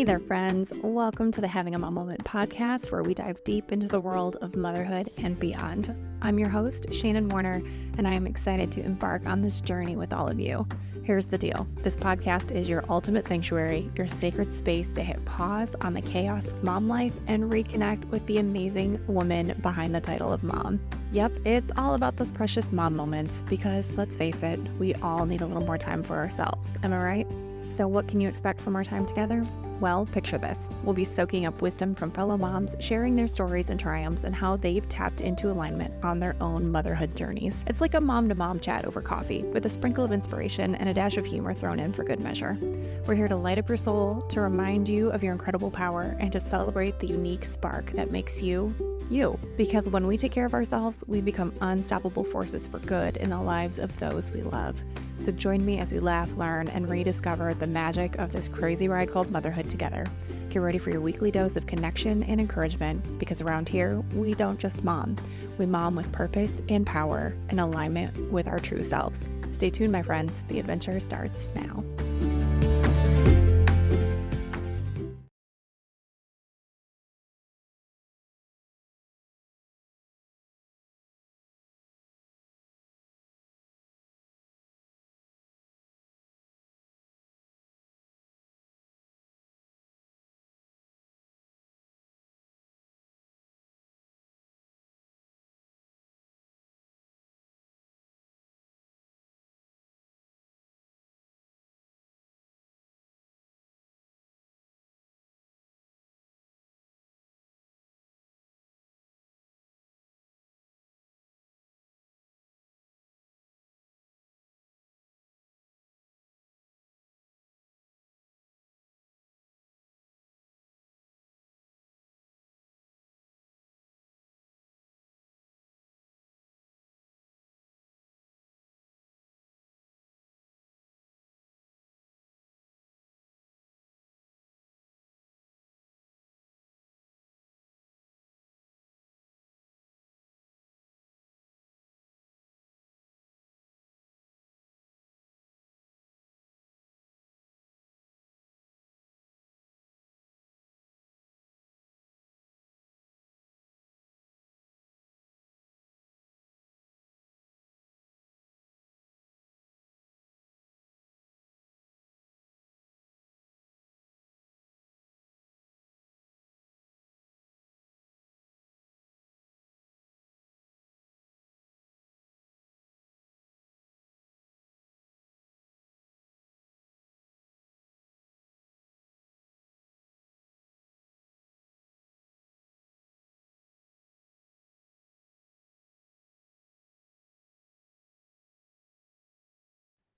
Hey there, friends. Welcome to the Having a Mom Moment podcast, where we dive deep into the world of motherhood and beyond. I'm your host, Shannon Warner, and I am excited to embark on this journey with all of you. Here's the deal. This podcast is your ultimate sanctuary, your sacred space to hit pause on the chaos of mom life and reconnect with the amazing woman behind the title of mom. Yep, it's all about those precious mom moments because, let's face it, we all need a little more time for ourselves. Am I right? So what can you expect from our time together? Well, picture this. We'll be soaking up wisdom from fellow moms, sharing their stories and triumphs and how they've tapped into alignment on their own motherhood journeys. It's like a mom-to-mom chat over coffee, with a sprinkle of inspiration and a dash of humor thrown in for good measure. We're here to light up your soul, to remind you of your incredible power, and to celebrate the unique spark that makes you, you. Because when we take care of ourselves, we become unstoppable forces for good in the lives of those we love. So join me as we laugh, learn, and rediscover the magic of this crazy ride called motherhood together. Get ready for your weekly dose of connection and encouragement, because around here, we don't just mom. We mom with purpose and power in alignment with our true selves. Stay tuned, my friends. The adventure starts now.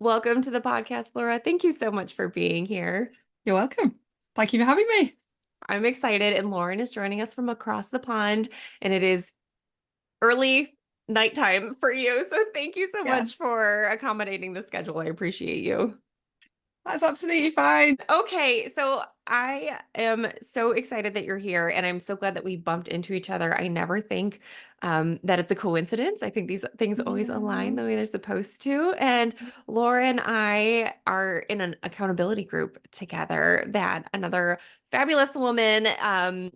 Welcome to the podcast, Laura. Thank you so much for being here. You're welcome. Thank you for having me. I'm excited, and Lauren is joining us from across the pond, and it is early nighttime for you. So thank you so much for accommodating the schedule. I appreciate you. That's absolutely fine. Okay, so I am so excited that you're here, and I'm so glad that we bumped into each other. I never think that it's a coincidence. I think these things always align the way they're supposed to. And Laura and I are in an accountability group together that another fabulous woman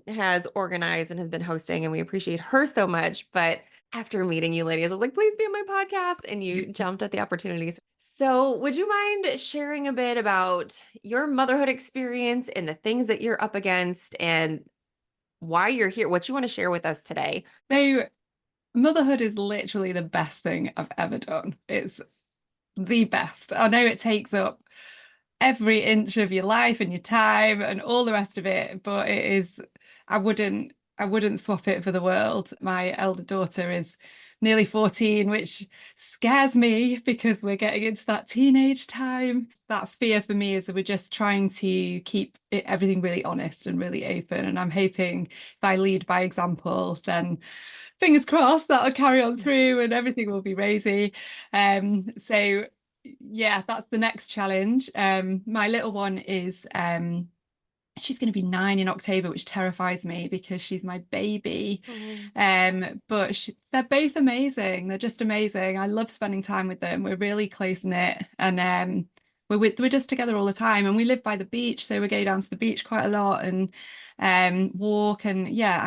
has organized and has been hosting, and we appreciate her so much. But after meeting you ladies, I was like, please be on my podcast. And you jumped at the opportunities. So would you mind sharing a bit about your motherhood experience and the things that you're up against and why you're here, what you want to share with us today? So, motherhood is literally the best thing I've ever done. It's the best. I know it takes up every inch of your life and your time and all the rest of it, but it is, I wouldn't swap it for the world. My elder daughter is nearly 14, which scares me because we're getting into that teenage time. That fear for me is that we're just trying to keep everything really honest and really open. And I'm hoping if I lead by example, then fingers crossed that'll carry on through and everything will be rosy. So yeah, that's the next challenge. My little one is she's going to be 9 in October, which terrifies me because she's my baby. But they're both amazing. They're just amazing. I love spending time with them. We're really close knit, and we're just together all the time, and we live by the beach, so we go down to the beach quite a lot and walk. And yeah,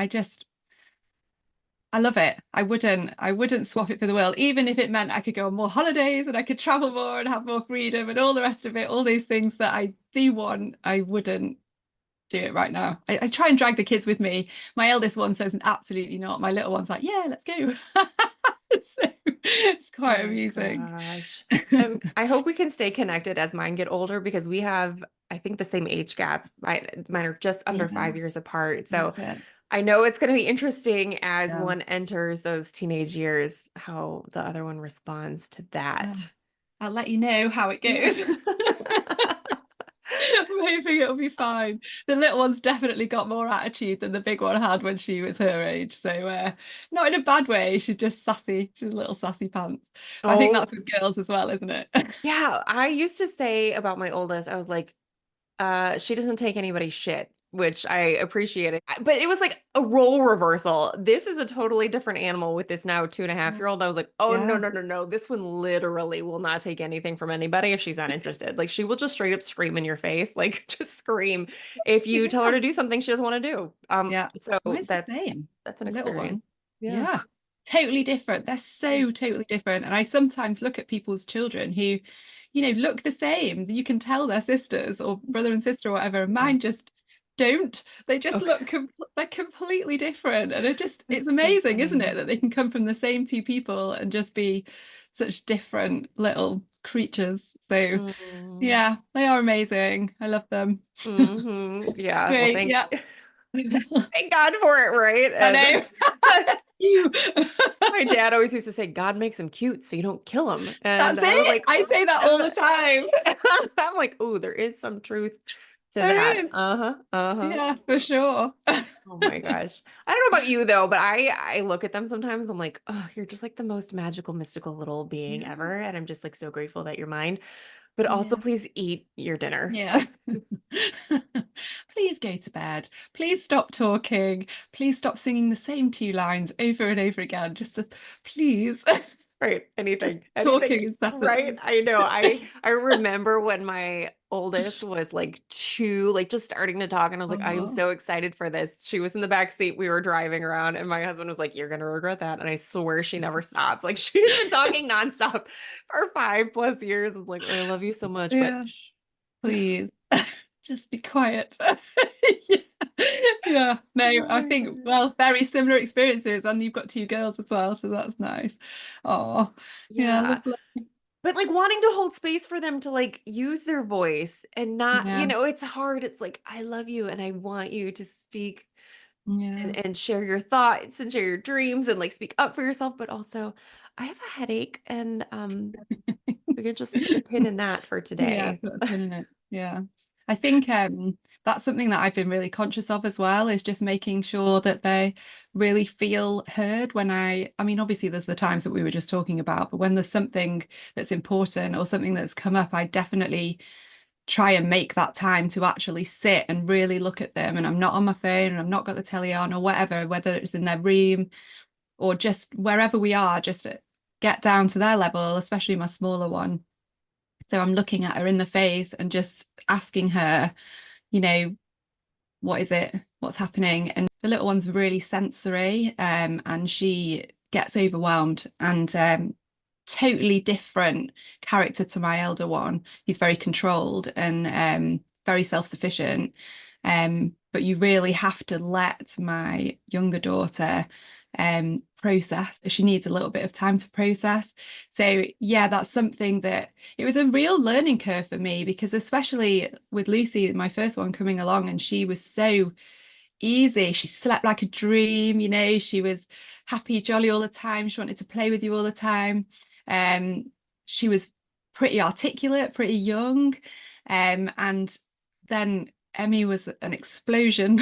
I love it. I wouldn't swap it for the world, even if it meant I could go on more holidays and I could travel more and have more freedom and all the rest of it, all those things that I do want. I wouldn't do it right now. I try and drag the kids with me. My eldest one says absolutely not. My little one's like, yeah, let's go. So it's Oh quite my amusing. gosh. I hope we can stay connected as mine get older because we have, I think, the same age gap. Mine are just under Yeah, 5 years apart. So that's it. I know it's going to be interesting as Yeah. one enters those teenage years, how the other one responds to Well, that. I'll let you know how it Yeah. goes. I'm hoping it'll be fine. The little one's definitely got more attitude than the big one had when she was her age. So not in a bad way. She's just sassy. She's a little sassy pants. But I think Oh, that's with girls as well, isn't it? yeah. I used to say about my oldest, I was like, she doesn't take anybody's shit, which I appreciated. But it was like a role reversal. This is a totally different animal with this now 2.5-year-old. I was like, oh, no, Yeah. no, no, no. This one literally will not take anything from anybody if she's not interested. Like she will just straight up scream in your face, like just scream if you tell her Yeah. to do something she doesn't want to do. Yeah. So Mine's the that's same. that's an The little experience. one. Yeah. Yeah. Totally different. They're so totally different. And I sometimes look at people's children who, look the same. You can tell they're sisters or brother and sister or whatever. And Yeah. mine just don't. They just Okay. look they're completely different. And it's That's so amazing, isn't funny. it, that they can come from the same two people and just be such different little creatures. So Mm. yeah, they are amazing. I love them. Yeah. Well, Great. Yeah. thank God for it, right? I And know. You. my dad always used to say, God makes them cute, so you don't kill them. And That's I was it. like, I say that all the time. I'm like, oh, there is some truth to There that. is. Uh-huh. Uh-huh. Yeah, for sure. Oh my gosh. I don't know about you though, but I look at them sometimes. I'm like, oh, you're just like the most magical, mystical little being Yeah. ever. And I'm just like so grateful that you're mine. But also Yeah. please eat your dinner. Yeah. Please go to bed. Please stop talking. Please stop singing the same two lines over and over again. Please. Right. Just Anything. talking Anything. Right. incessantly. I know. I remember when my oldest was like 2, like just starting to talk, and I was like, I am Oh, so excited for this. She was in the back seat. We were driving around, and my husband was like, you're gonna regret that. And I swear she never stopped. Like she's been talking nonstop for 5+ years. It's like, I love you so much, but yeah. shh. Please. Just be quiet. Yeah. Yeah. No, Oh I my think, goodness. well, very similar experiences. And you've got two girls as well, so that's nice. Oh, yeah, Yeah. lovely. But like wanting to hold space for them to like use their voice and not, Yeah. it's hard. It's like, I love you and I want you to speak Yeah. and share your thoughts and share your dreams and like speak up for yourself, but also I have a headache and we could just put a pin in that for Yeah, today. put a pin in it. Yeah. I think that's something that I've been really conscious of as well, is just making sure that they really feel heard when I mean, obviously there's the times that we were just talking about, but when there's something that's important or something that's come up, I definitely try and make that time to actually sit and really look at them. And I'm not on my phone and I've not got the telly on or whatever, whether it's in their room or just wherever we are, just get down to their level, especially my smaller one. So I'm looking at her in the face and just asking her, you know, what is it? What's happening? And the little one's really sensory, and she gets overwhelmed and totally different character to my elder one. He's very controlled and very self-sufficient. But you really have to let my younger daughter process. She needs a little bit of time to process. So yeah, that's something that it was a real learning curve for me, because especially with Lucy, my first one coming along, and she was so easy. She slept like a dream, she was happy, jolly all the time. She wanted to play with you all the time. She was pretty articulate, pretty young. And then Emmy was an explosion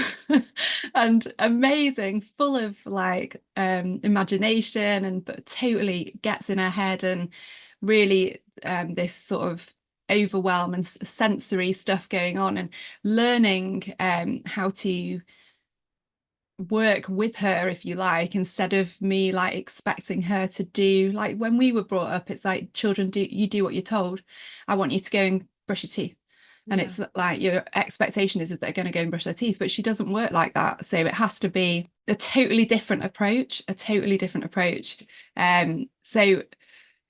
and amazing, full of like imagination, and but totally gets in her head, and really this sort of overwhelm and sensory stuff going on, and learning how to work with her, if you like, instead of me like expecting her to do like when we were brought up. It's like, children, do what you're told. I want you to go and brush your teeth. And it's like your expectation is that they're going to go and brush their teeth, but she doesn't work like that. So it has to be a totally different approach, So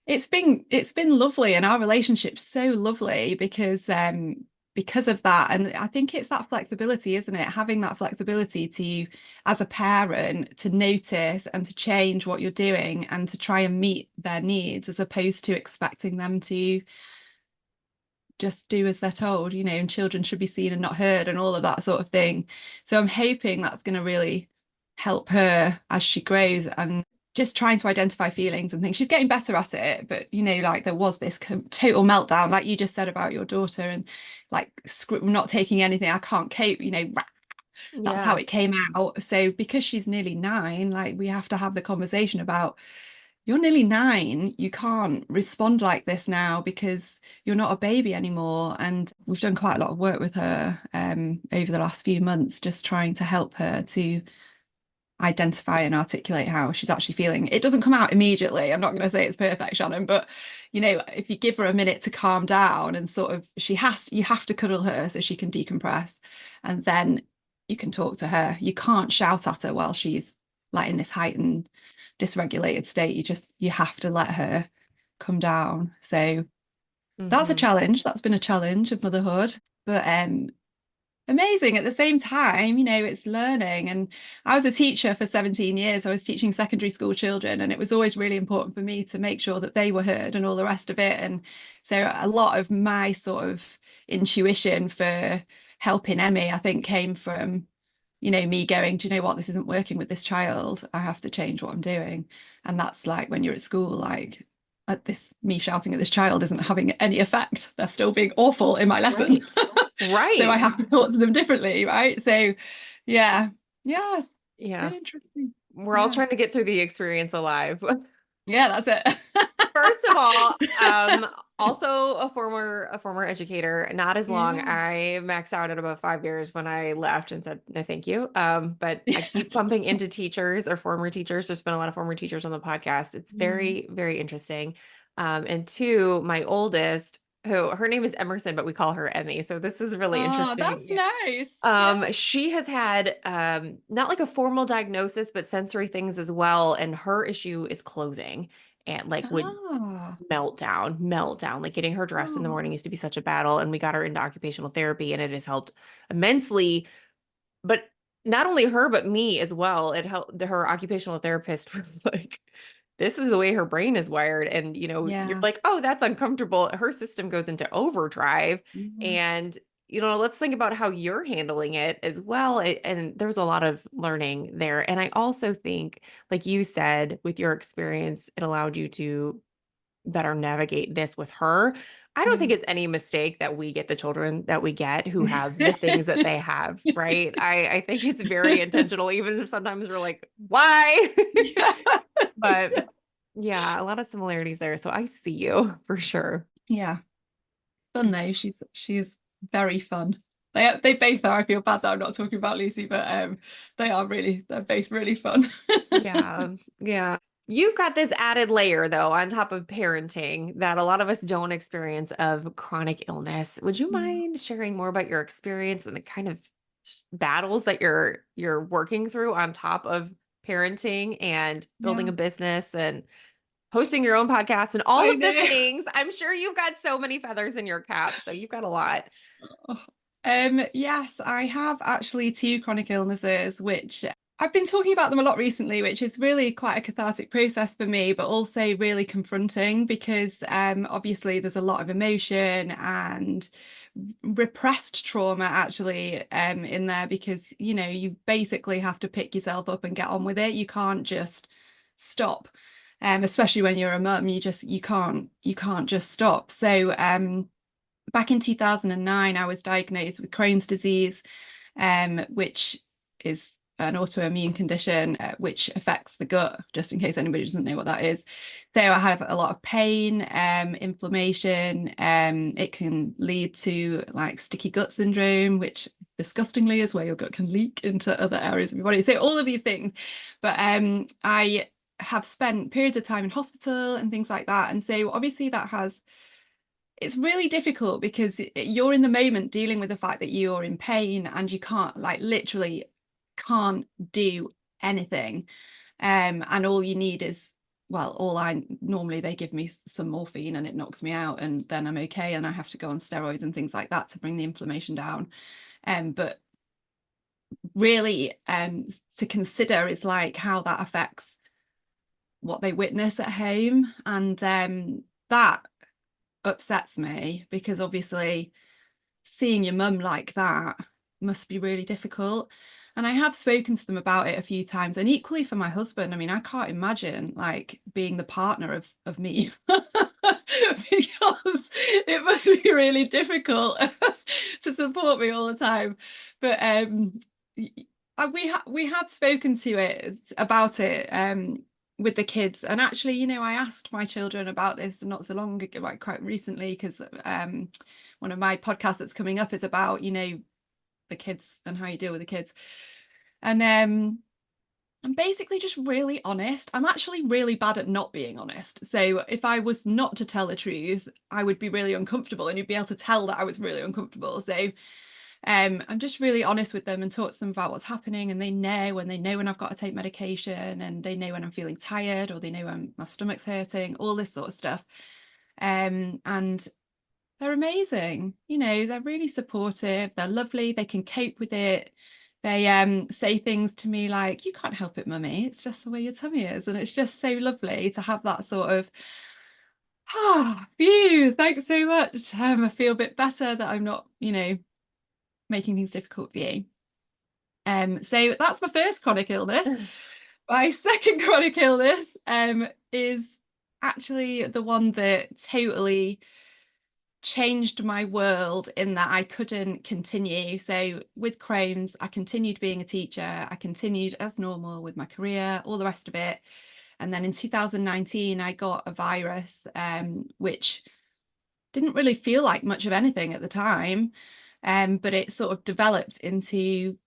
it's been lovely, and our relationship's so lovely because of that. And I think it's that flexibility, isn't it? Having that flexibility to, as a parent, to notice and to change what you're doing and to try and meet their needs, as opposed to expecting them to just do as they're told, and children should be seen and not heard and all of that sort of thing. So I'm hoping that's going to really help her as she grows, and just trying to identify feelings and things. She's getting better at it, but like there was this total meltdown, like you just said about your daughter, and like not taking anything, I can't cope, that's how it came out. So because she's nearly 9, like we have to have the conversation about, you're nearly 9, you can't respond like this now because you're not a baby anymore. And we've done quite a lot of work with her over the last few months, just trying to help her to identify and articulate how she's actually feeling. It doesn't come out immediately. I'm not going to say it's perfect, Shannon, but if you give her a minute to calm down, and sort of you have to cuddle her so she can decompress, and then you can talk to her. You can't shout at her while she's like in this heightened, dysregulated state. You have to let her come down. So that's a challenge. That's been a challenge of motherhood, but amazing at the same time. It's learning. And I was a teacher for 17 years. I was teaching secondary school children, and it was always really important for me to make sure that they were heard and all the rest of it. And so a lot of my sort of intuition for helping Emmy, I think, came from me going, do you know what, this isn't working with this child, I have to change what I'm doing. And that's like when you're at school, like me shouting at this child isn't having any effect, they're still being awful in my lesson. Right. So I have to talk to them differently, right? So it's been interesting. We're all trying to get through the experience alive. That's it. First of all, also a former educator, not as long. I maxed out at about 5 years when I left and said no thank you. But I keep bumping into teachers or former teachers. There's been a lot of former teachers on the podcast. It's very, very interesting. And 2, my oldest, who her name is Emerson, but we call her Emmy. So this is really interesting. That's nice. She has had not like a formal diagnosis, but sensory things as well. And her issue is clothing. And like would meltdown, like getting her dressed in the morning used to be such a battle. And we got her into occupational therapy, and it has helped immensely. But not only her, but me as well. It helped. Her occupational therapist was like, this is the way her brain is wired. And, you're like, oh, that's uncomfortable. Her system goes into overdrive. And let's think about how you're handling it as well. And there's a lot of learning there. And I also think, like you said, with your experience, it allowed you to better navigate this with her. I don't think it's any mistake that we get the children that we get who have the things that they have, right? I think it's very intentional, even if sometimes we're like, why? But a lot of similarities there. So I see you for sure. Yeah. It's fun though. She's very fun. They both are. I feel bad that I'm not talking about Lucy, but they're both really fun. Yeah. You've got this added layer though on top of parenting that a lot of us don't experience, of chronic illness. Would you mind sharing more about your experience and the kind of battles that you're working through on top of parenting and building a business and hosting your own podcast and all of the things? I'm sure you've got so many feathers in your cap, so you've got a lot. Yes, I have actually 2 chronic illnesses, which I've been talking about them a lot recently, which is really quite a cathartic process for me, but also really confronting because obviously there's a lot of emotion and repressed trauma actually in there, because you basically have to pick yourself up and get on with it. You can't just stop. Especially when you're a mum, you can't just stop. So back in 2009, I was diagnosed with Crohn's disease, which is an autoimmune condition which affects the gut, just in case anybody doesn't know what that is. So I have a lot of pain, inflammation. It can lead to like sticky gut syndrome, which disgustingly is where your gut can leak into other areas of your body. So all of these things. But I have spent periods of time in hospital and things like that. And so obviously that has it's really difficult because you're in the moment dealing with the fact that you're in pain and you can't, like, literally can't do anything. And all you need is, well, normally they give me some morphine and it knocks me out and then I'm okay, and I have to go on steroids and things like that to bring the inflammation down. But really, to consider is like how that affects what they witness at home. And that upsets me, because obviously seeing your mum like that must be really difficult. And I have spoken to them about it a few times, and equally for my husband. I mean, I can't imagine like being the partner of me because it must be really difficult to support me all the time. But we have spoken to it about it with the kids. And actually, you know, I asked my children about this not so long ago, like quite recently, because one of my podcasts that's coming up is about, you know, the kids and how you deal with the kids. And I'm basically just really honest. I'm actually really bad at not being honest. So if I was not to tell the truth, I would be really uncomfortable, and you'd be able to tell that I was really uncomfortable. So I'm just really honest with them and talk to them about what's happening, and they know when I've got to take medication, and they know when I'm feeling tired, or they know when my stomach's hurting, all this sort of stuff. And they're amazing. You know, they're really supportive, they're lovely, they can cope with it. They say things to me like, "You can't help it, mummy, it's just the way your tummy is." And it's just so lovely to have that sort of, phew, thanks so much. I feel a bit better that I'm not, you know, making things difficult for you. So that's my first chronic illness. My second chronic illness is actually the one that totally changed my world, in that I couldn't continue. So with Crohn's, I continued being a teacher, I continued as normal with my career, all the rest of it. And then in 2019, I got a virus, which didn't really feel like much of anything at the time, but it sort of developed into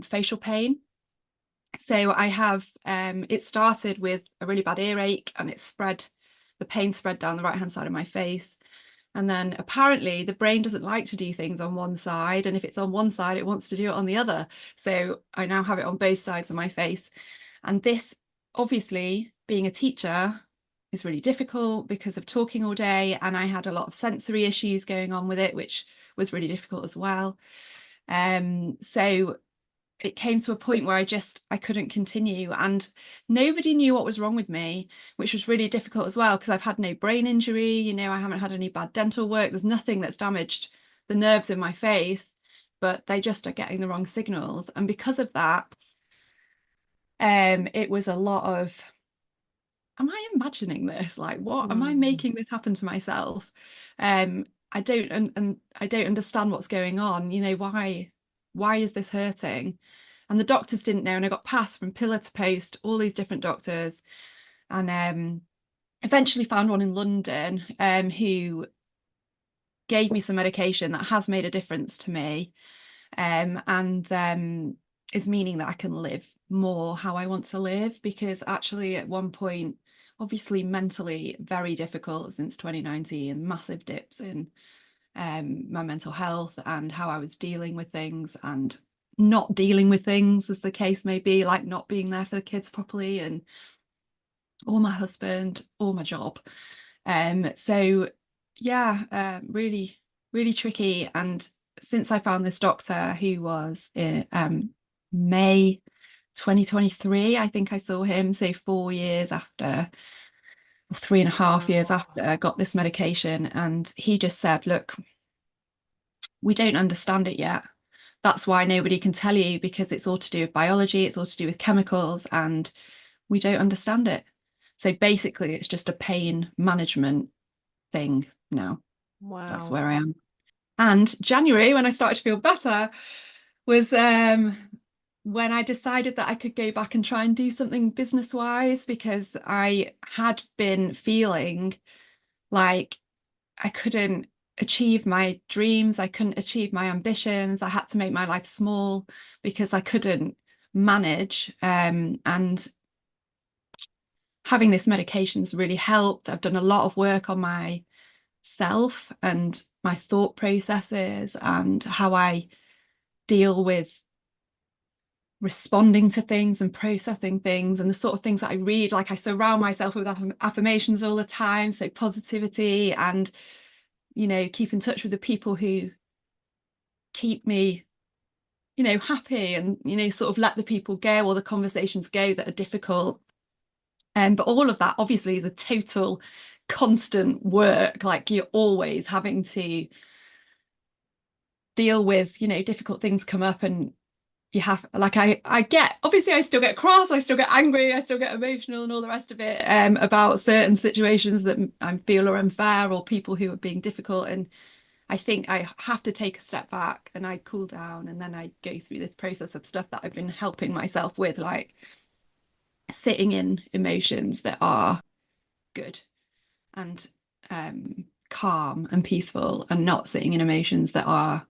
facial pain. So I have, it started with a really bad earache, and the pain spread down the right hand side of my face. And then apparently the brain doesn't like to do things on one side, and if it's on one side, it wants to do it on the other. So I now have it on both sides of my face. And this, obviously, being a teacher, is really difficult because of talking all day, and I had a lot of sensory issues going on with it, which was really difficult as well. So it came to a point where I couldn't continue, and nobody knew what was wrong with me, which was really difficult as well, because I've had no brain injury, you know, I haven't had any bad dental work, there's nothing that's damaged the nerves in my face, but they just are getting the wrong signals. And because of that, it was a lot of, am I imagining this? Like, what am I making this happen to myself? I don't understand what's going on. You know, why is this hurting? And the doctors didn't know, and I got passed from pillar to post, all these different doctors, and eventually found one in London who gave me some medication that has made a difference to me, and is meaning that I can live more how I want to live. Because actually at one point, obviously mentally very difficult since 2019, massive dips in my mental health and how I was dealing with things and not dealing with things, as the case may be, like not being there for the kids properly, and or my husband or my job. So yeah, really, really tricky. And since I found this doctor, who was in May 2023, I think I saw him, so 4 years after, or 3.5 years after I got this medication, and he just said, "Look, we don't understand it yet. That's why nobody can tell you, because it's all to do with biology, it's all to do with chemicals, and we don't understand it. So basically, it's just a pain management thing now." Wow. That's where I am. And January, when I started to feel better, was when I decided that I could go back and try and do something business-wise, because I had been feeling like I couldn't achieve my dreams, I couldn't achieve my ambitions, I had to make my life small because I couldn't manage, and having this medication's really helped. I've done a lot of work on my self and my thought processes and how I deal with responding to things and processing things, and the sort of things that I read. Like, I surround myself with affirmations all the time, so positivity, and keep in touch with the people who keep me happy, and sort of let the people go or the conversations go that are difficult. But all of that obviously is a total constant work. Like, you're always having to deal with difficult things come up, and you have, like, I get, obviously I still get cross, I still get angry, I still get emotional and all the rest of it, about certain situations that I feel are unfair, or people who are being difficult. And I think I have to take a step back and I cool down, and then I go through this process of stuff that I've been helping myself with, like sitting in emotions that are good and calm and peaceful, and not sitting in emotions that are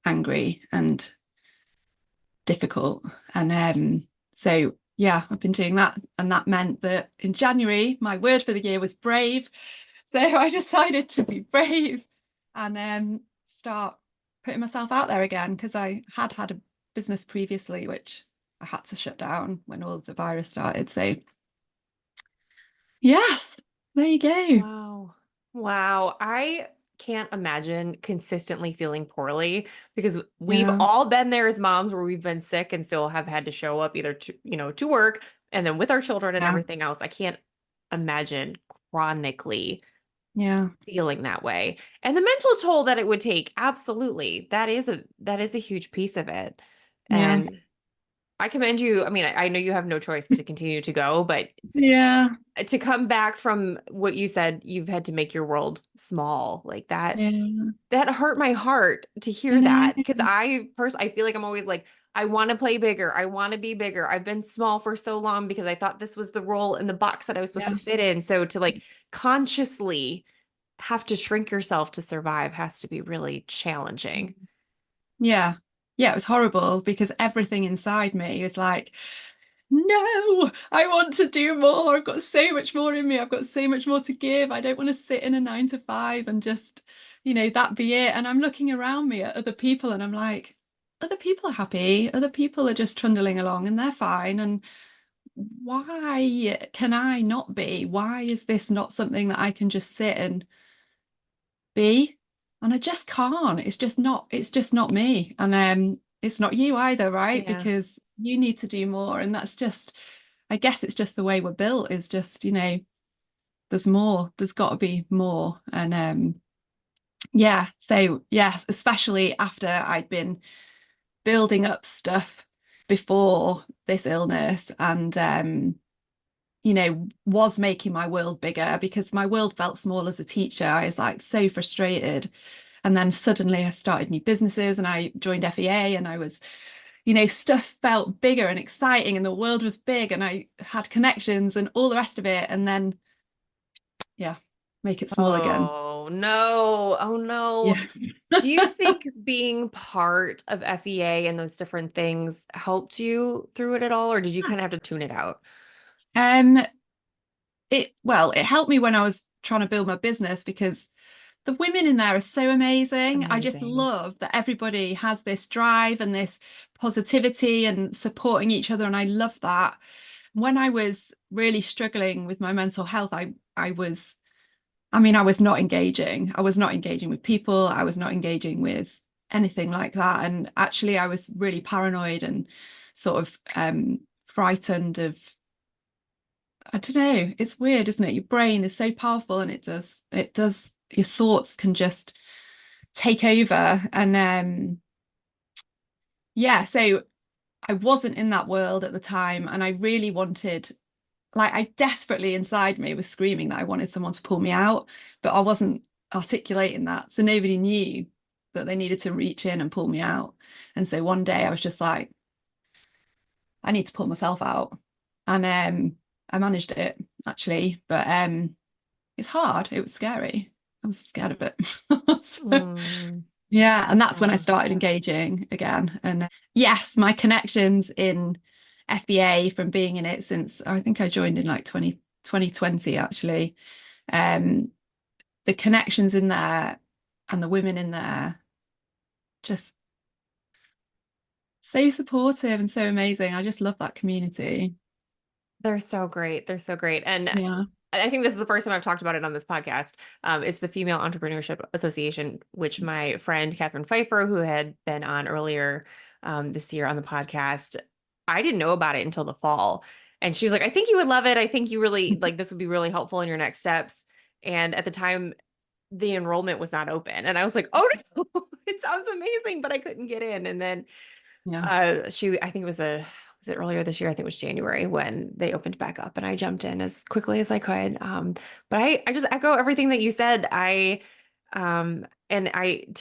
angry and difficult. And so yeah, I've been doing that, and that meant that in January my word for the year was brave. So I decided to be brave and start putting myself out there again, because I had a business previously which I had to shut down when all of the virus started. So yeah, there you go. Wow. I can't imagine consistently feeling poorly, because we've Yeah, all been there as moms where we've been sick and still have had to show up either to work and then with our children and yeah, everything else. I can't imagine chronically yeah, feeling that way. And the mental toll that it would take, absolutely. That is a huge piece of it. yeah, And I commend you. I mean, I know you have no choice but to continue to go, but yeah, to come back from what you said, you've had to make your world small like that. yeah. That hurt my heart to I hear know. that, because I feel like I'm always like, I want to play bigger. I want to be bigger. I've been small for so long because I thought this was the role in the box that I was supposed Yeah. to fit in. So to like consciously have to shrink yourself to survive has to be really challenging. Yeah. Yeah, it was horrible, because everything inside me was like, no, I want to do more. I've got so much more in me. I've got so much more to give. I don't want to sit in a 9 to 5 and just, that be it. And I'm looking around me at other people, and I'm like, other people are happy. Other people are just trundling along and they're fine. And why can I not be? Why is this not something that I can just sit and be? And I just can't. It's just not me. And it's not you either, right? Yeah. Because you need to do more. And that's just, I guess it's just the way we're built, is just, there's more, there's got to be more. And yeah, so yes, especially after I'd been building up stuff before this illness, and was making my world bigger, because my world felt small as a teacher. I was like so frustrated. And then suddenly I started new businesses and I joined FEA, and I was, stuff felt bigger and exciting, and the world was big, and I had connections and all the rest of it. And then, yeah, make it small again. Oh no. Oh no. Yes. Do you think being part of FEA and those different things helped you through it at all, or did you kind of have to tune it out? Um, it helped me when I was trying to build my business, because the women in there are so amazing. I just Amazing. love that everybody has this drive and this positivity and supporting each other. And I love that. When I was really struggling with my mental health, I was, I mean, I was not engaging. I was not engaging with people. I was not engaging with anything like that. And actually, I was really paranoid and sort of frightened of, I don't know, it's weird, isn't it? Your brain is so powerful, and it does, your thoughts can just take over. And yeah, so I wasn't in that world at the time, and I really wanted, like, I desperately inside me was screaming that I wanted someone to pull me out, but I wasn't articulating that. So nobody knew that they needed to reach in and pull me out. And so one day I was just like, I need to pull myself out. And I managed it, actually, but it's hard. It was scary. I was scared of it. So, Mm, yeah, and that's when I wow. started engaging again. And yes, my connections in FBA, from being in it since, I think I joined in like 2020, actually. the connections in there and the women in there, just so supportive and so amazing. I just love that community. They're so great. They're so great. And Yeah. I think this is the first time I've talked about it on this podcast. It's the Female Entrepreneurship Association, which my friend Catherine Pfeiffer, who had been on earlier this year on the podcast, I didn't know about it until the fall. And she was like, I think you would love it. I think you really like this would be really helpful in your next steps. And at the time, the enrollment was not open. And I was like, oh no, it sounds amazing, but I couldn't get in. And then Yeah. I think it was it earlier this year? I think it was January when they opened back up and I jumped in as quickly as I could. But I just echo everything that you said. To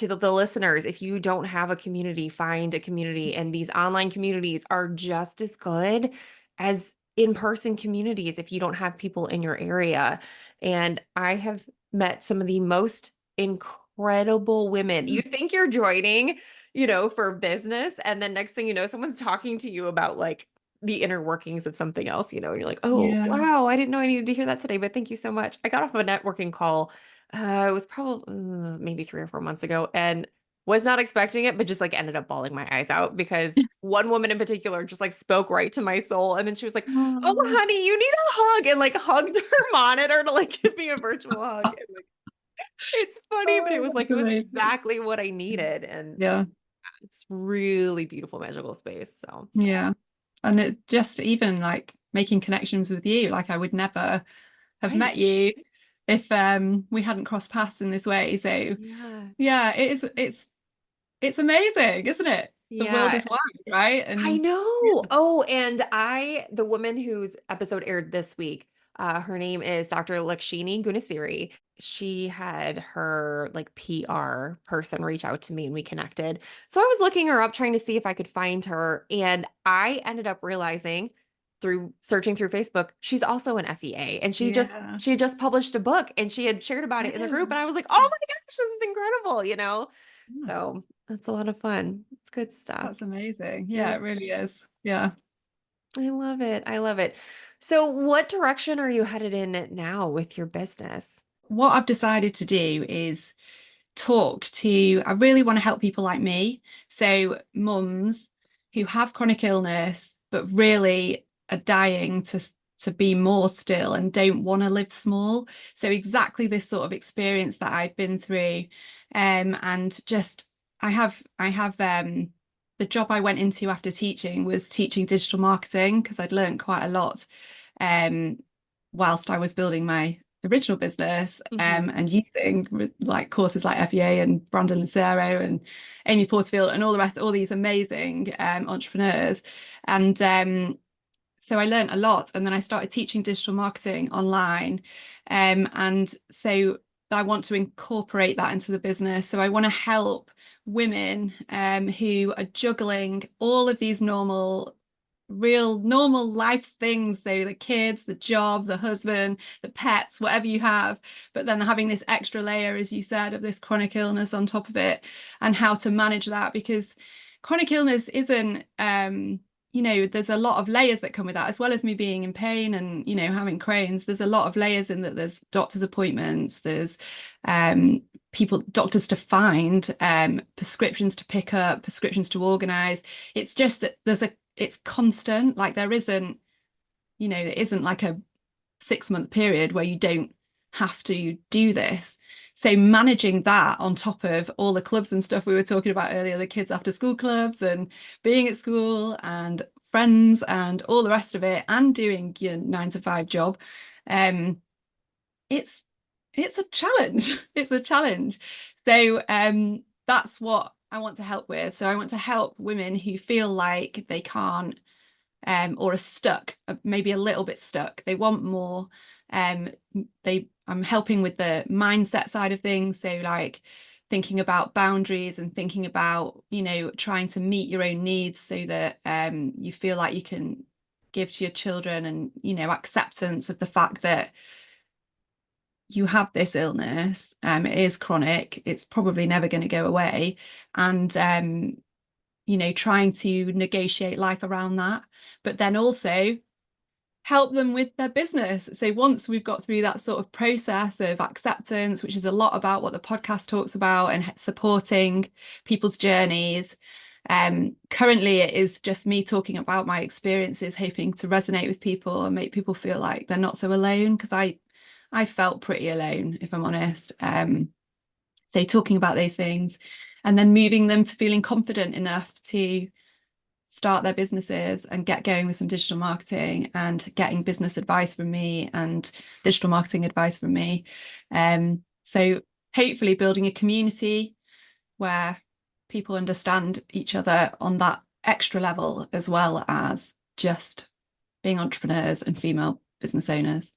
the listeners, if you don't have a community, find a community, and these online communities are just as good as in-person communities if you don't have people in your area. And I have met some of the most incredible women. You think you're joining, for business. And then next thing you know, someone's talking to you about like the inner workings of something else, and you're like, oh, Yeah. wow, I didn't know I needed to hear that today, but thank you so much. I got off a networking call. It was probably maybe 3 or 4 months ago and was not expecting it, but just like ended up bawling my eyes out because one woman in particular just like spoke right to my soul. And then she was like, oh, Oh, honey, you need a hug, and like hugged her monitor to like give me a virtual hug. And like, it's funny, but it was like, that's it was amazing. exactly what I needed. And Yeah. it's really beautiful, magical space. So Yeah. And it just even like making connections with you, like I would never have met right. you if we hadn't crossed paths in this way. So Yeah. yeah, it's amazing, isn't it? The world Yeah. is wide, right? I And know. Oh, and the woman whose episode aired this week, her name is Dr. Lakshini Gunasiri. She had her like PR person reach out to me and we connected. So I was looking her up, trying to see if I could find her. And I ended up realizing through searching through Facebook, she's also an FEA. And yeah. she had just published a book and she had shared about it in the group. Oh, And I was like, oh my gosh, this is incredible. yeah. So that's a lot of fun. It's good stuff. That's amazing. Yeah, it It's really is. Yeah. I love it. I love it. So, what direction are you headed in now with your business? What I've decided to do is I really want to help people like me. So mums who have chronic illness, but really are dying to be more still and don't want to live small. So exactly this sort of experience that I've been through. And just I have the job I went into after teaching was teaching digital marketing because I'd learned quite a lot um whilst I was building my original business Hmm. and using like courses like FEA and Brandon Lucero and Amy Porterfield and all the rest, all these amazing entrepreneurs. And so I learned a lot, and then I started teaching digital marketing online. And so I want to incorporate that into the business. So I want to help women who are juggling all of these real normal life things, so the kids, the job, the husband, the pets, whatever you have, but then having this extra layer, as you said, of this chronic illness on top of it, and how to manage that, because chronic illness isn't there's a lot of layers that come with that, as well as me being in pain and having Crohn's. There's a lot of layers in that. There's doctor's appointments, there's doctors to find, prescriptions to pick up, prescriptions to organize. It's just that it's constant. Like there isn't like a 6-month period where you don't have to do this. So managing that on top of all the clubs and stuff we were talking about earlier, the kids after school clubs and being at school and friends and all the rest of it, and doing your 9 to 5 job, it's a challenge. It's a challenge. So that's what I want to help with. So I want to help women who feel like they can't or are stuck, maybe a little bit stuck. They want more. I'm helping with the mindset side of things. So like thinking about boundaries and thinking about, trying to meet your own needs so that you feel like you can give to your children, and, acceptance of the fact that you have this illness. It is chronic. It's probably never going to go away. And trying to negotiate life around that. But then also help them with their business. So once we've got through that sort of process of acceptance, which is a lot about what the podcast talks about, and supporting people's journeys, currently it is just me talking about my experiences, hoping to resonate with people and make people feel like they're not so alone, because I felt pretty alone, if I'm honest. So talking about those things and then moving them to feeling confident enough to start their businesses and get going with some digital marketing, and getting business advice from me and digital marketing advice from me. So hopefully building a community where people understand each other on that extra level, as well as just being entrepreneurs and female business owners.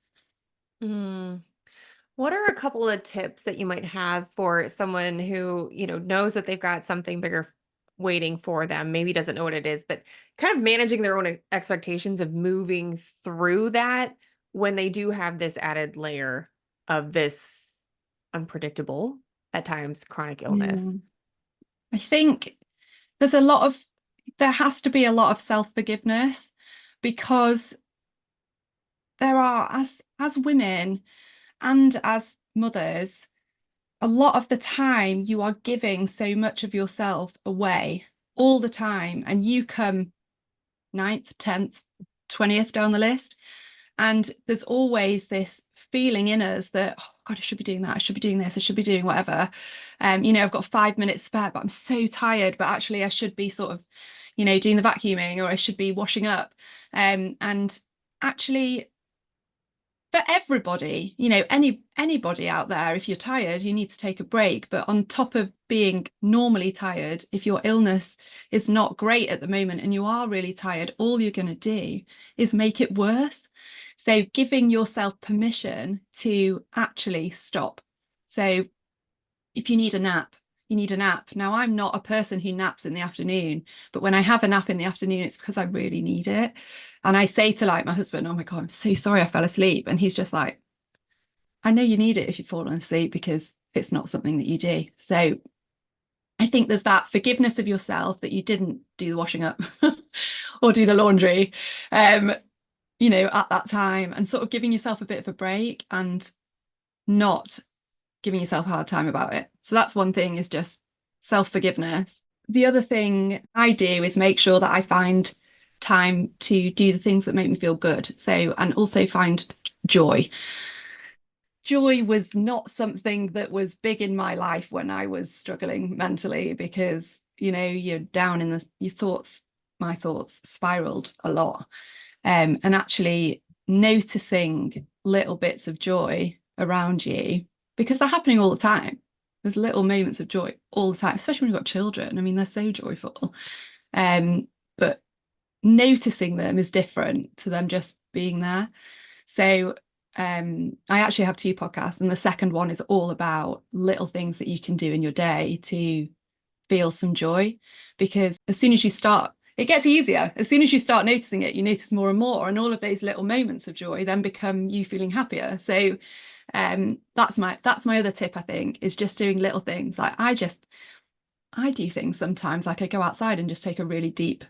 What are a couple of tips that you might have for someone who, knows that they've got something bigger waiting for them, maybe doesn't know what it is, but kind of managing their own expectations of moving through that when they do have this added layer of this unpredictable, at times, chronic illness? I think there has to be a lot of self-forgiveness, because there are, as women and as mothers, a lot of the time you are giving so much of yourself away all the time, and you come 9th, 10th, 20th down the list, and there's always this feeling in us that, oh God, I should be doing that, I should be doing this, I should be doing whatever. I've got 5 minutes spare, but I'm so tired, but actually I should be sort of, doing the vacuuming, or I should be washing up. And actually, for everybody, anybody out there, if you're tired, you need to take a break. But on top of being normally tired, if your illness is not great at the moment and you are really tired, all you're going to do is make it worse. So giving yourself permission to actually stop. So if you need a nap, you need a nap. Now, I'm not a person who naps in the afternoon, but when I have a nap in the afternoon, it's because I really need it. And I say to my husband, oh my God, I'm so sorry I fell asleep. And he's just like, I know you need it if you've fallen asleep, because it's not something that you do. So I think there's that forgiveness of yourself that you didn't do the washing up or do the laundry, at that time, and sort of giving yourself a bit of a break and not giving yourself a hard time about it. So that's one thing, is just self-forgiveness. The other thing I do is make sure that I find time to do the things that make me feel good. So, and also find joy. Joy was not something that was big in my life when I was struggling mentally, because, you're down in your thoughts. My thoughts spiraled a lot. And actually noticing little bits of joy around you, because they're happening all the time. There's little moments of joy all the time, especially when you've got children. I mean, they're so joyful. But noticing them is different to them just being there. So I actually have 2 podcasts, and the second one is all about little things that you can do in your day to feel some joy, because as soon as you start, it gets easier. As soon as you start noticing it, you notice more and more, and all of those little moments of joy then become you feeling happier. So that's my other tip, I think, is just doing little things. Like I do things sometimes, like I go outside and just take a really deep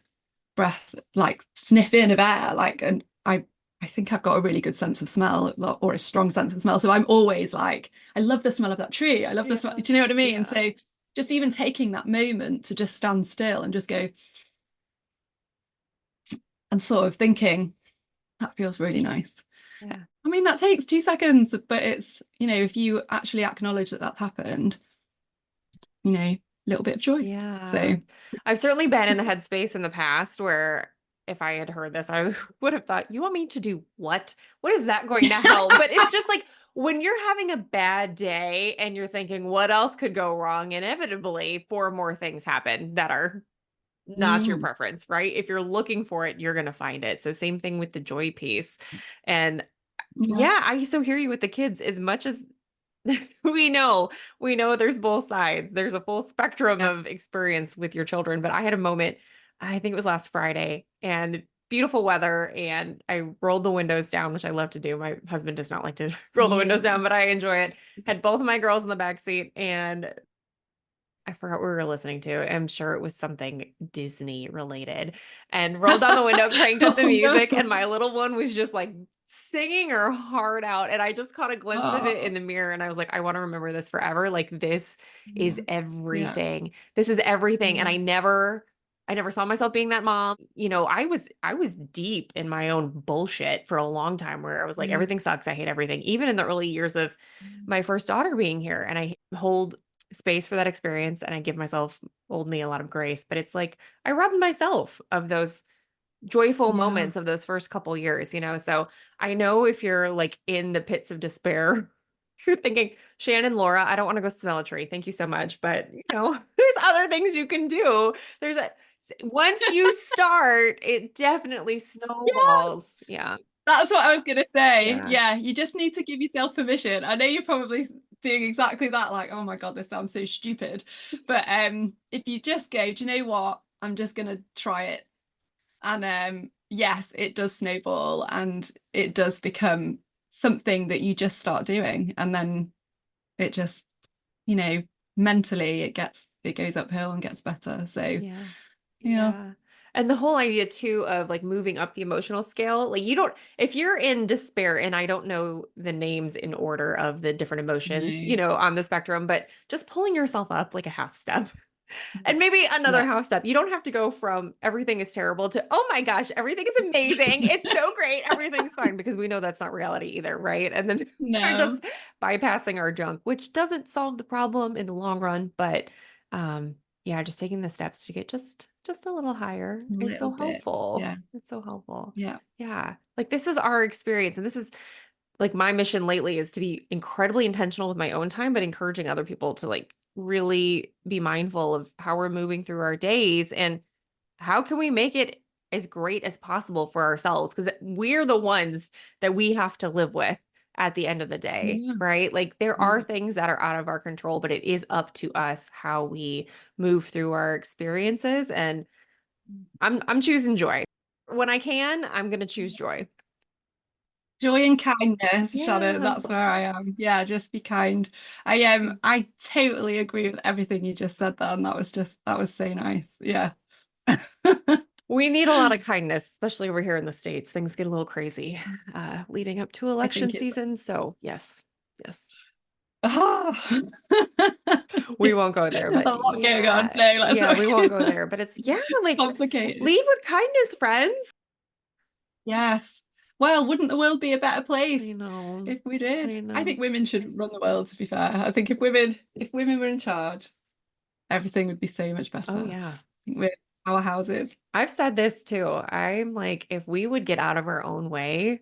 breath, like sniff in of air, and I think I've got a really good sense of smell, or a strong sense of smell. So I'm always like, I love the smell of that tree. I love the smell. Do you know what I mean? So just even taking that moment to just stand still and just go, and sort of thinking, that feels really nice. Yeah. I mean, that takes 2 seconds, but it's, if you actually acknowledge that that's happened, a little bit of joy. Yeah. So I've certainly been in the headspace in the past where, if I had heard this, I would have thought, you want me to do what? What is that going to help? But it's just like, when you're having a bad day and you're thinking, what else could go wrong? Inevitably, 4 more things happen that are not your preference, right? If you're looking for it, you're going to find it. So same thing with the joy piece. And yeah, I so hear you with the kids. As much as we know there's both sides. There's a full spectrum of experience with your children. But I had a moment, I think it was last Friday, and beautiful weather, and I rolled the windows down, which I love to do. My husband does not like to roll the windows down, but I enjoy it. Had both of my girls in the back seat, and I forgot what we were listening to. I'm sure it was something Disney related, and rolled down the window, cranked up the Oh, music, no. and my little one was just like singing her heart out. And I just caught a glimpse of it in the mirror, and I was like, I want to remember this forever. Like, this is Yeah. everything. This is everything. And Yeah. I never saw myself being that mom. You know, I was deep in my own bullshit for a long time where I was like, Yeah. everything sucks. I hate everything. Even in the early years of my first daughter being here. And I hold space for that experience, and I give myself, old me, a lot of grace. But it's like I robbed myself of those joyful Yeah. moments of those first couple years, you know? So I know if you're like in the pits of despair, you're thinking, Shannon, Laura, I don't want to go smell a tree. Thank you so much. But you know, there's other things you can do. Once you start, it definitely Yeah. snowballs. Yeah. That's what I was going to say. Yeah. Yeah. You just need to give yourself permission. I know you're probably doing exactly that. Like, oh my God, this sounds so stupid. But if you just go, do you know what? I'm just going to try it. And yes, it does snowball, and it does become something that you just start doing. And then it just, you know, mentally it goes uphill and gets better. So Yeah. yeah. Yeah. And the whole idea too of like moving up the emotional scale, like if you're in despair, and I don't know the names in order of the different emotions, No. you know, on the spectrum, but just pulling yourself up like a half step Yeah. and maybe another Yeah. half step. You don't have to go from everything is terrible to, oh my gosh, everything is amazing. It's so great. Everything's fine, because we know that's not reality either. Right. And then we're No. just bypassing our junk, which doesn't solve the problem in the long run. But, yeah, just taking the steps to get just a little higher A is little so bit. helpful. Yeah. It's so helpful. Yeah. Yeah. Like, this is our experience, and this is like my mission lately is to be incredibly intentional with my own time, but encouraging other people to like really be mindful of how we're moving through our days and how can we make it as great as possible for ourselves, because we're the ones that we have to live with at the end of the day, Yeah. right? Like, there are Yeah. things that are out of our control, but it is up to us how we move through our experiences. And I'm choosing joy. When I can, I'm going to choose joy. Joy and kindness, Shannon. Yeah. That's where I am. Yeah, just be kind. I totally agree with everything you just said there, and that was so nice. Yeah. We need a lot of kindness, especially over here in the States. Things get a little crazy leading up to I election think it's season. So yes, yes. ah. We won't go there, A but lot going on. No, let's yeah, we won't go there. But it's, yeah, like, complicated. lead with kindness, friends. Yes. Well, wouldn't the world be a better place I know. if we did? I I know. think women should run the world, to be fair. I think if women were in charge, everything would be so much better. Oh yeah. With our houses. I've said this too. I'm like, if we would get out of our own way,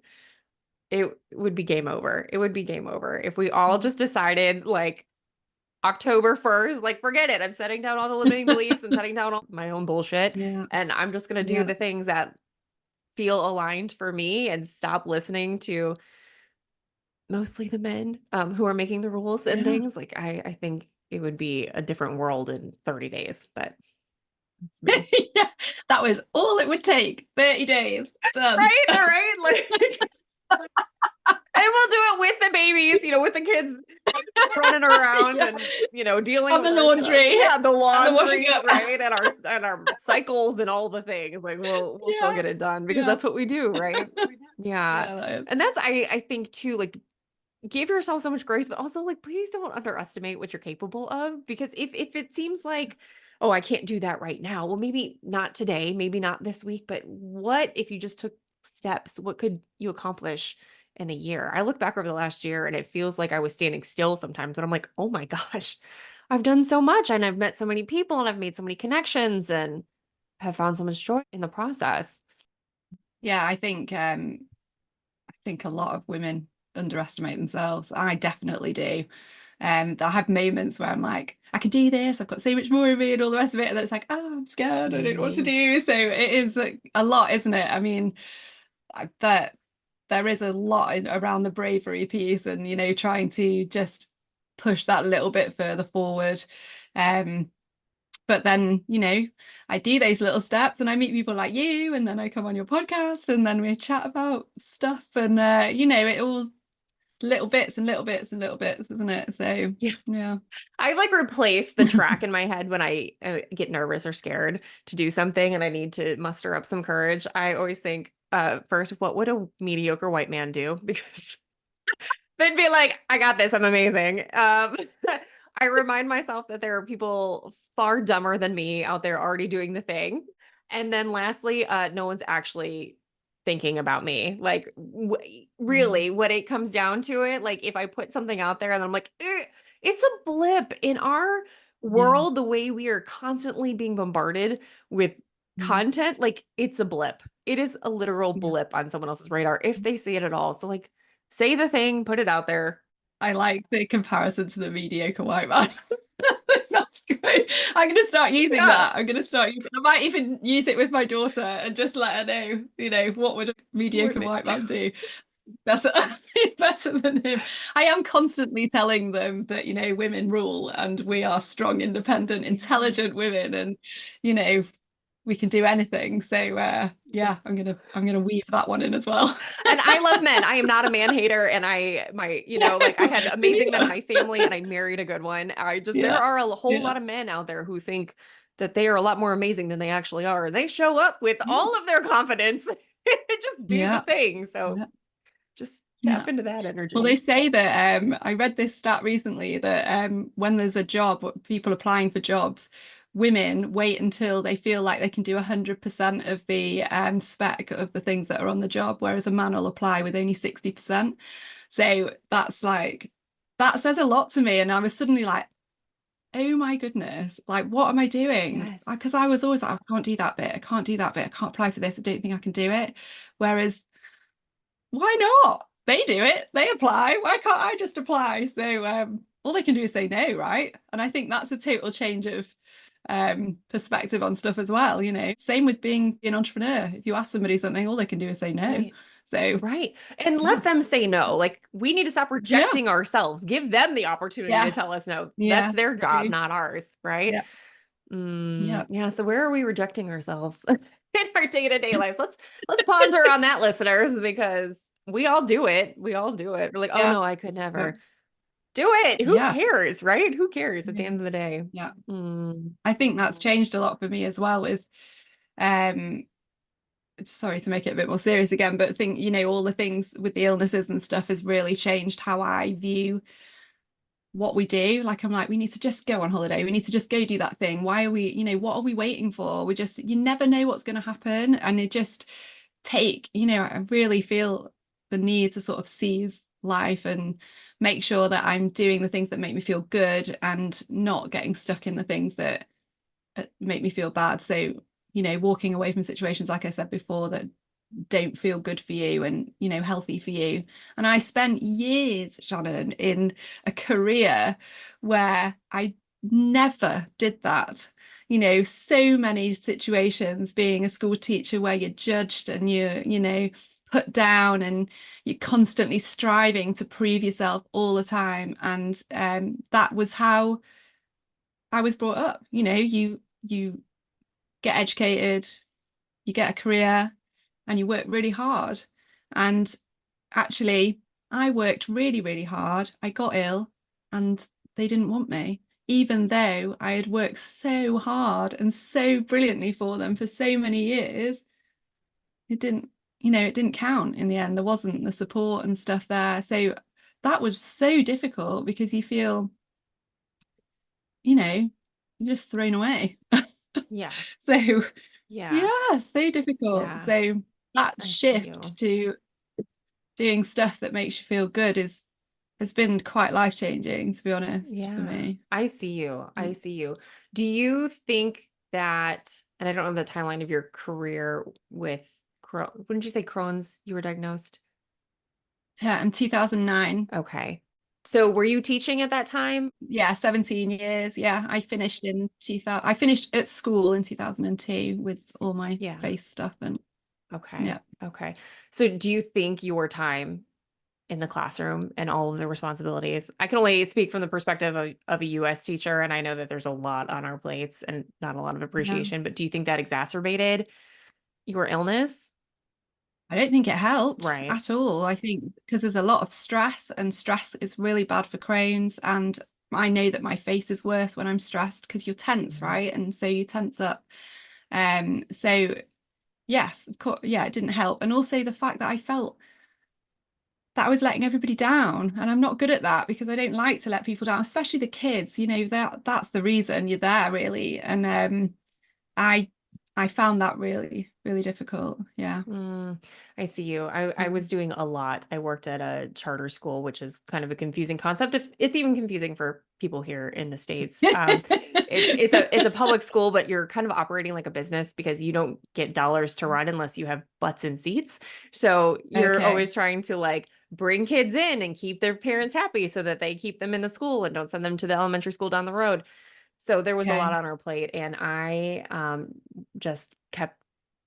it would be game over. It would be game over. If we all just decided like October 1st, like, forget it. I'm setting down all the limiting beliefs and setting down all my own bullshit. Yeah. And I'm just going to do Yeah. the things that feel aligned for me and stop listening to mostly the men who are making the rules and Yeah. things. Like, I think it would be a different world in 30 days, but it's me. Yeah, that was all it would take. 30 days. Done. Right? All right. Like, and we'll do it with the babies, you know, with the kids running around Yeah. and, you know, dealing And with the our stuff. laundry. Yeah, the And the laundry, washing up. right? And our cycles and all the things. Like, we'll still Yeah. get it done because Yeah. that's what we do, right? Yeah. Yeah, that is. And that's, I think too, like, give yourself so much grace, but also like, please don't underestimate what you're capable of, because if it seems like, oh, I can't do that right now. Well, maybe not today, maybe not this week, but what if you just took steps? What could you accomplish in a year? I look back over the last year and it feels like I was standing still sometimes, but I'm like, oh my gosh, I've done so much and I've met so many people and I've made so many connections and have found so much joy in the process. Yeah, I think a lot of women underestimate themselves. I definitely do. I have moments where I'm like, I can do this, I've got so much more of me and all the rest of it. And then it's like, oh, I'm scared, I don't know what to do. So it is a lot, isn't it? I mean, that there is a lot around the bravery piece and, you know, trying to just push that little bit further forward. But then, you know, I do those little steps and I meet people like you, and then I come on your podcast and then we chat about stuff, and you know, it all little bits and little bits and little bits, isn't it? So yeah. I've like replaced the track in my head when I get nervous or scared to do something and I need to muster up some courage. I always think, first, what would a mediocre white man do? Because they'd be like, I got this. I'm amazing. I remind myself that there are people far dumber than me out there already doing the thing. And then lastly, no one's actually thinking about me. Like, really, when it comes down to it, like if I put something out there and I'm like, it's a blip in our world, the way we are constantly being bombarded with content, like it's a blip. It is a literal blip on someone else's radar if they see it at all. So like, say the thing, put it out there. I like the comparison to the mediocre white man. That's great. I'm going to start using that. I might even use it with my daughter and just let her know, what would a mediocre white man do? Better than him. I am constantly telling them that, women rule and we are strong, independent, intelligent women, and, we can do anything. So I'm gonna weave that one in as well. And I love men. I am not a man hater, and I had amazing men in my family, and I married a good one. There are a whole lot of men out there who think that they are a lot more amazing than they actually are. They show up with all of their confidence, just do the thing. So just tap into that energy. Well, they say that I read this stat recently that when there's a job, people applying for jobs, women wait until they feel like they can do 100% of the spec of the things that are on the job, whereas a man will apply with only 60%. So that says a lot to me. And I was suddenly like, oh my goodness, like, what am I doing? Because I was always like, I can't do that bit. I can't do that bit. I can't apply for this. I don't think I can do it. Whereas, why not? They do it. They apply. Why can't I just apply? So all they can do is say no, right? And I think that's a total change of perspective on stuff as well. Same with being an entrepreneur. If you ask somebody something, all they can do is say no. Right. And let them say no. Like, we need to stop rejecting ourselves. Give them the opportunity to tell us no. That's their job, not ours. Right. So where are we rejecting ourselves in our day-to-day lives? Let's ponder on that, listeners, because we all do it. We're like, oh no, I could never. Do it. Who cares, right? Who cares at the end of the day? I think that's changed a lot for me as well with sorry to make it a bit more serious again, but I think, all the things with the illnesses and stuff has really changed how I view what we do. Like, I'm like, we need to just go on holiday. We need to just go do that thing. Why are we, what are we waiting for? You never know what's going to happen. And it just I really feel the need to sort of seize life and make sure that I'm doing the things that make me feel good and not getting stuck in the things that make me feel bad. So, walking away from situations, like I said before, that don't feel good for you and, healthy for you. And I spent years, Shannon, in a career where I never did that. So many situations, being a school teacher where you're judged and you're, put down and you're constantly striving to prove yourself all the time. And that was how I was brought up. You get educated, you get a career, and you work really hard. And actually, I worked really, really hard. I got ill and they didn't want me, even though I had worked so hard and so brilliantly for them for so many years. It didn't count in the end. There wasn't the support and stuff there. So that was so difficult because you feel, you're just thrown away. So so difficult. So that shift to doing stuff that makes you feel good has been quite life-changing, to be honest, for me. I see you. Do you think that, and I don't know the timeline of your career with when did you say Crohn's you were diagnosed? In 2009. Okay. So were you teaching at that time? Yeah, 17 years. Yeah, I finished in 2000. I finished at school in 2002 with all my face stuff and Okay. So do you think your time in the classroom and all of the responsibilities, I can only speak from the perspective of a US teacher, and I know that there's a lot on our plates and not a lot of appreciation, but do you think that exacerbated your illness? I don't think it helped Right. at all. I think because there's a lot of stress, and stress is really bad for Crohn's. And I know that my face is worse when I'm stressed because you're tense, right? And so you tense up. So yes, of course, yeah, it didn't help. And also the fact that I felt that I was letting everybody down, and I'm not good at that because I don't like to let people down, especially the kids. You know, that's the reason you're there, really. And I I found that really, really difficult. Yeah. I see you. I was doing a lot. I worked at a charter school, which is kind of a confusing concept. If it's even confusing for people here in the States. It's a public school, but you're kind of operating like a business because you don't get dollars to run unless you have butts in seats. So you're Okay. always trying to like bring kids in and keep their parents happy so that they keep them in the school and don't send them to the elementary school down the road. So there was a lot Okay. on our plate, and I just kept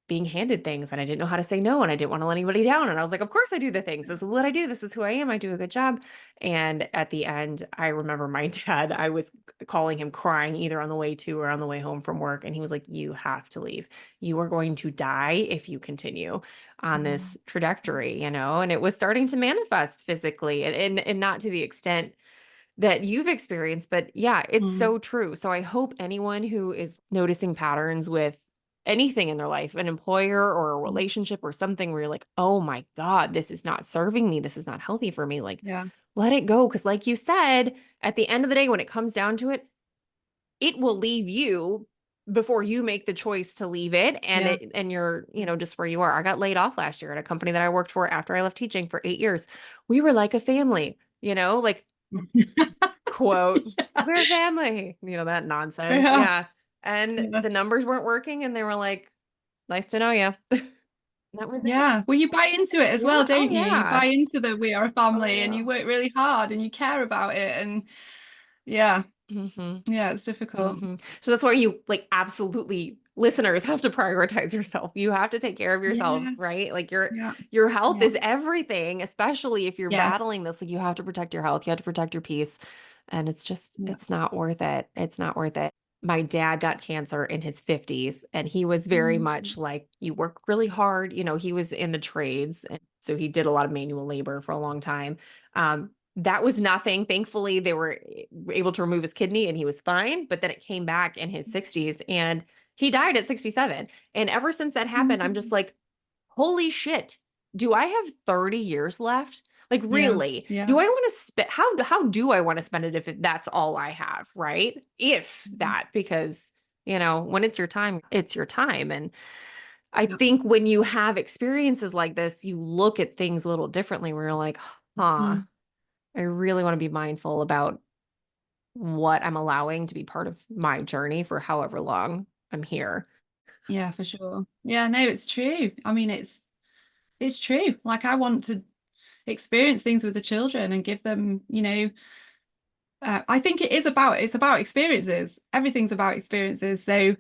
being handed things, and I didn't know how to say no, and I didn't want to let anybody down. And I was like, of course I do the things. This is what I do. This is who I am. I do a good job. And at the end, I remember my dad, I was calling him crying either on the way to or on the way home from work. And he was like, you have to leave. You are going to die if you continue on this trajectory, you know? And it was starting to manifest physically, and not to the extent that you've experienced, but yeah, it's so true. So I hope anyone who is noticing patterns with anything in their life, an employer or a relationship or something where you're like, oh my God, this is not serving me. This is not healthy for me. Like, Yeah. let it go. Cause like you said, at the end of the day, when it comes down to it, it will leave you before you make the choice to leave it. And Yeah. and you're, just where you are. I got laid off last year at a company that I worked for after I left teaching for 8 years. We were like a family, like quote, we're family, that nonsense. Yeah. Yeah. And Yeah. the numbers weren't working, and they were like, nice to know you. That was it. Yeah. Well, you buy into it as well, Yeah. Oh, don't you? You yeah. buy into the we are a Oh, family, and yeah. you work really hard and you care about it. And yeah, Mm-hmm. yeah, it's difficult. Mm-hmm. So that's why you like absolutely listeners have to prioritize yourself. You have to take care of yourselves, Yes. right? Like your Yeah. your health Yeah. is everything, especially if you're Yes. battling this. Like you have to protect your health, you have to protect your peace. And Yeah. it's not worth it. It's not worth it. My dad got cancer in his 50s, and he was very Mm. much like, you work really hard. He was in the trades. And so he did a lot of manual labor for a long time. That was nothing. Thankfully, they were able to remove his kidney and he was fine. But then it came back in his 60s, and he died at 67. And ever since that happened, I'm just Mm. like, holy shit. Do I have 30 years left? Like, Yeah. really, Yeah. do I want to spend, how do I want to spend it if that's all I have, right? If that, because, when it's your time, it's your time. And I Yeah. think when you have experiences like this, you look at things a little differently where you're like, huh, Mm. I really want to be mindful about what I'm allowing to be part of my journey for however long I'm here. Yeah, for sure. Yeah, no, it's true. I mean, it's true. Like I want to experience things with the children and give them, I think it's about experiences. Everything's about experiences. So,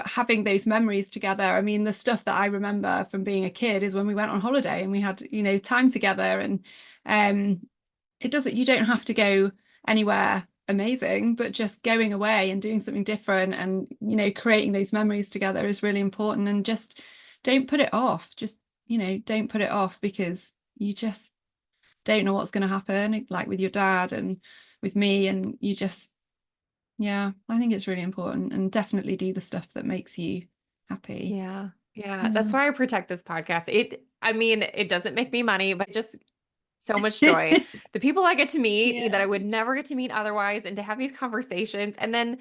having those memories together. I mean, the stuff that I remember from being a kid is when we went on holiday and we had, time together. And you don't have to go anywhere amazing, but just going away and doing something different and, creating those memories together is really important. And just don't put it off. Just, don't put it off because you just don't know what's going to happen, like with your dad and with me. And you just, yeah, I think it's really important, and definitely do the stuff that makes you happy. Yeah. Yeah. Yeah. That's why I protect this podcast. I mean, it doesn't make me money, but just so much joy. The people I get to meet that Yeah. I would never get to meet otherwise, and to have these conversations. And then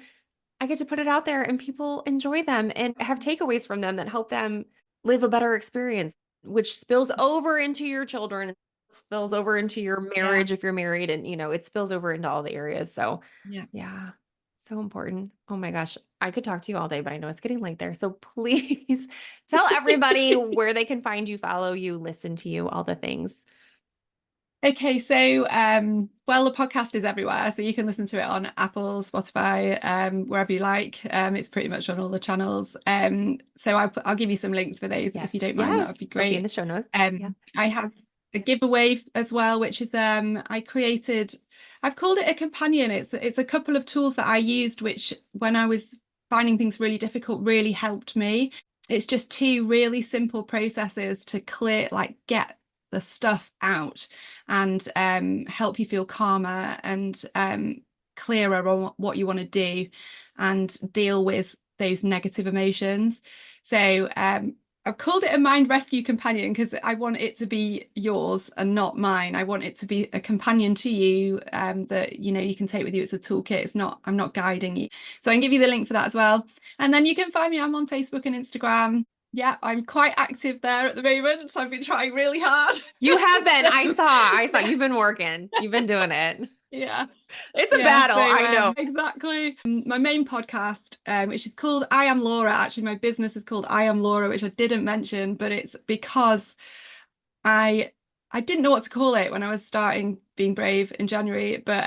I get to put it out there and people enjoy them and have takeaways from them that help them live a better experience, which spills over into your children, spills over into your Yeah. marriage if you're married, and it spills over into all the areas. So Yeah. yeah, so important. Oh my gosh, I could talk to you all day, but I know it's getting late there. So please tell everybody where they can find you, follow you, listen to you, all the things. Okay, so well, the podcast is everywhere, so you can listen to it on Apple, Spotify, wherever you like. It's pretty much on all the channels. So I'll give you some links for those if you Yes. don't mind. That Yes. would be They'll be in great. the show notes. Yeah. I have a giveaway as well, which is I've called it a companion. It's a couple of tools that I used, which when I was finding things really difficult, really helped me. it's just two really simple processes to get the stuff out and help you feel calmer and clearer on what you want to do and deal with those negative emotions. So I've called it a mind rescue companion because I want it to be yours and not mine. I want it to be a companion to you that you can take with you. It's a toolkit. I'm not guiding you. So I can give you the link for that as well. And then you can find me. I'm on Facebook and Instagram. Yeah, I'm quite active there at the moment. So I've been trying really hard. You have been. I saw you've been working. You've been doing it. Yeah. It's a battle. So, I know. Exactly. My main podcast, which is called I Am Laura. Actually, my business is called I Am Laura, which I didn't mention, but it's because I didn't know what to call it when I was starting Being Brave in January. But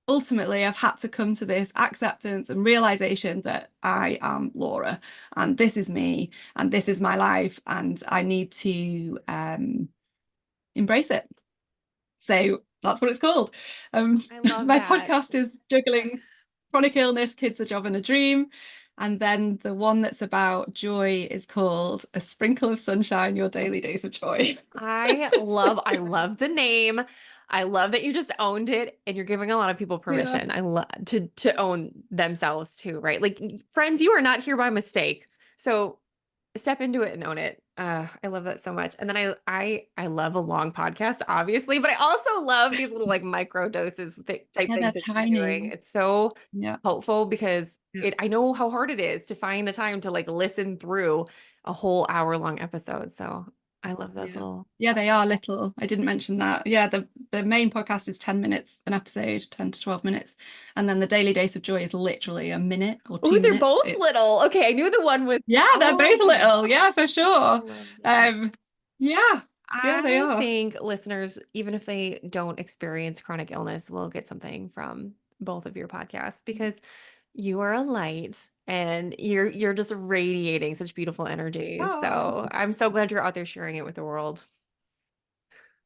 ultimately, I've had to come to this acceptance and realization that I am Laura and this is me and this is my life and I need to embrace it. So that's what it's called. I love my that. podcast is Juggling Chronic Illness, Kids, a Job and a Dream. And then the one that's about joy is called A Sprinkle of Sunshine, Your Daily Dose of Joy. I love the name. I love that you just owned it and you're giving a lot of people permission. Yeah. I love to own themselves too, right? Like, friends, you are not here by mistake. So step into it and own it. I love that so much. And then I love a long podcast, obviously, but I also love these little like micro doses type things that you're doing. It's so helpful because I know how hard it is to find the time to like listen through a whole hour-long episode. So I love those little. Yeah, they are little. I didn't mention that. Yeah, the main podcast is 10 minutes an episode, 10 to 12 minutes. And then the Daily Dose of Joy is literally a minute or 2 minutes. They're both little. Okay, I knew the one was. Yeah, they're both little. Yeah, for sure. Yeah, they are. I think listeners, even if they don't experience chronic illness, will get something from both of your podcasts because you are a light and you're just radiating such beautiful energy. Oh. So I'm so glad you're out there sharing it with the world.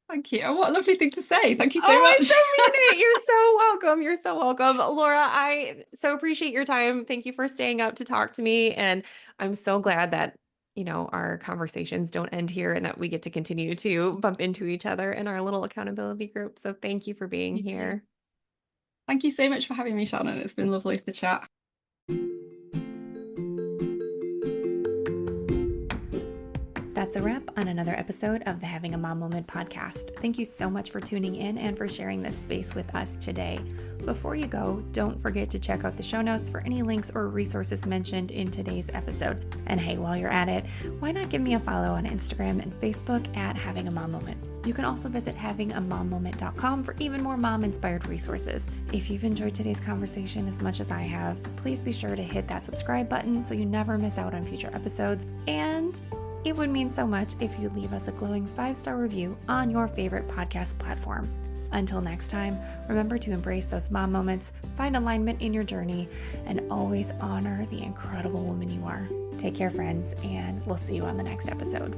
Thank you. What a lovely thing to say. Thank you so much. I so mean it. You're so welcome. You're so welcome. Laura, I so appreciate your time. Thank you for staying up to talk to me. And I'm so glad that, our conversations don't end here and that we get to continue to bump into each other in our little accountability group. So thank you for being here. Thank you so much for having me, Shannon. It's been lovely to chat. That's a wrap on another episode of the Having a Mom Moment podcast. Thank you so much for tuning in and for sharing this space with us today. Before you go, don't forget to check out the show notes for any links or resources mentioned in today's episode. And hey, while you're at it, why not give me a follow on Instagram and Facebook at Having a Mom Moment. You can also visit havingamaMoment.com for even more mom-inspired resources. If you've enjoyed today's conversation as much as I have, please be sure to hit that subscribe button so you never miss out on future episodes. And it would mean so much if you leave us a glowing 5-star review on your favorite podcast platform. Until next time, remember to embrace those mom moments, find alignment in your journey, and always honor the incredible woman you are. Take care, friends, and we'll see you on the next episode.